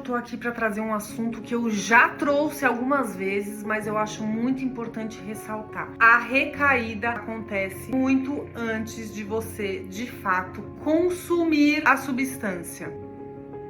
tô aqui para trazer um assunto que eu já trouxe algumas vezes, mas eu acho muito importante ressaltar. A recaída acontece muito antes de você, de fato, consumir a substância.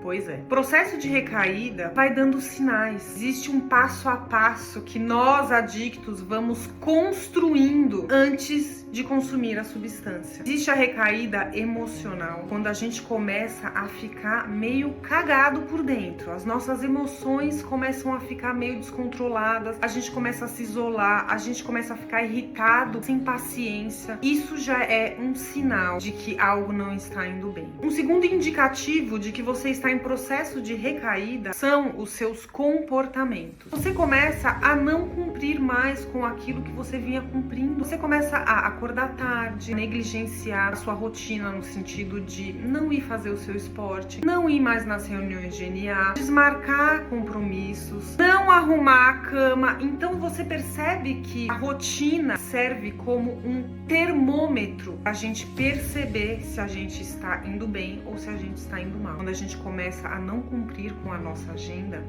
Pois é. O processo de recaída vai dando sinais. Existe um passo a passo que nós, adictos, vamos construindo antes de consumir a substância. Existe a recaída emocional, quando a gente começa a ficar meio cagado por dentro. As nossas emoções começam a ficar meio descontroladas, a gente começa a se isolar, a gente começa a ficar irritado, sem paciência. Isso já é um sinal de que algo não está indo bem. Um segundo indicativo de que você está em processo de recaída são os seus comportamentos. Você começa a não cumprir mais com aquilo que você vinha cumprindo. Você começa a acordar tarde, negligenciar a sua rotina no sentido de não ir fazer o seu esporte, não ir mais nas reuniões de NA, desmarcar compromissos, não arrumar a cama. Então você percebe que a rotina serve como um termômetro para a gente perceber se a gente está indo bem ou se a gente está indo mal. Quando a gente começa a não cumprir com a nossa agenda,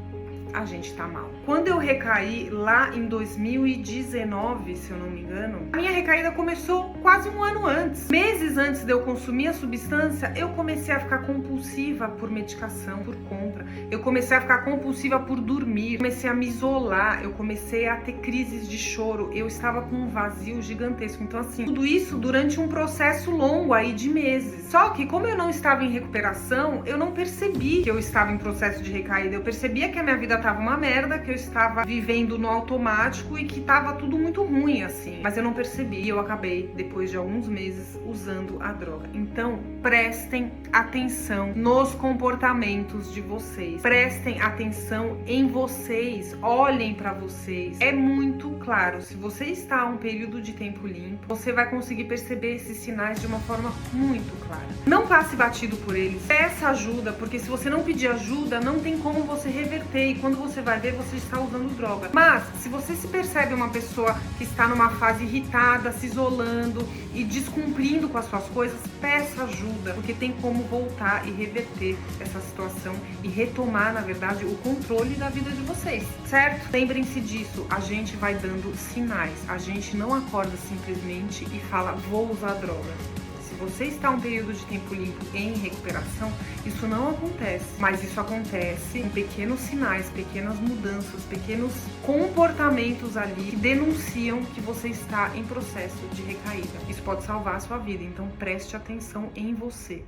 a gente tá mal. Quando eu recaí lá em 2019, se eu não me engano, a minha recaída começou quase um ano antes. Meses antes de eu consumir a substância, eu comecei a ficar compulsiva por medicação, por compra. Eu comecei a ficar compulsiva por dormir. Comecei a me isolar. Eu comecei a ter crises de choro. Eu estava com um vazio gigantesco. Então, assim, tudo isso durante um processo longo aí de meses. Só que, como eu não estava em recuperação, eu não percebi que eu estava em processo de recaída. Eu percebia que a minha vida tava uma merda, que eu estava vivendo no automático e que tava tudo muito ruim, assim. Mas eu não percebi e eu acabei, depois de alguns meses, usando a droga. Então, prestem atenção nos comportamentos de vocês. Prestem atenção em vocês. Olhem pra vocês. É muito claro, se você está um período de tempo limpo, você vai conseguir perceber esses sinais de uma forma muito clara. Não passe batido por eles. Peça ajuda, porque se você não pedir ajuda, não tem como você reverter. E quando você vai ver, você está usando droga. Mas, se você se percebe uma pessoa que está numa fase irritada, se isolando e descumprindo com as suas coisas, peça ajuda, porque tem como voltar e reverter essa situação e retomar, na verdade, o controle da vida de vocês, certo? Lembrem-se disso, a gente vai dando sinais, a gente não acorda simplesmente e fala, vou usar droga. Se você está um período de tempo limpo em recuperação, isso não acontece, mas isso acontece com pequenos sinais, pequenas mudanças, pequenos comportamentos ali que denunciam que você está em processo de recaída. Isso pode salvar a sua vida, então preste atenção em você.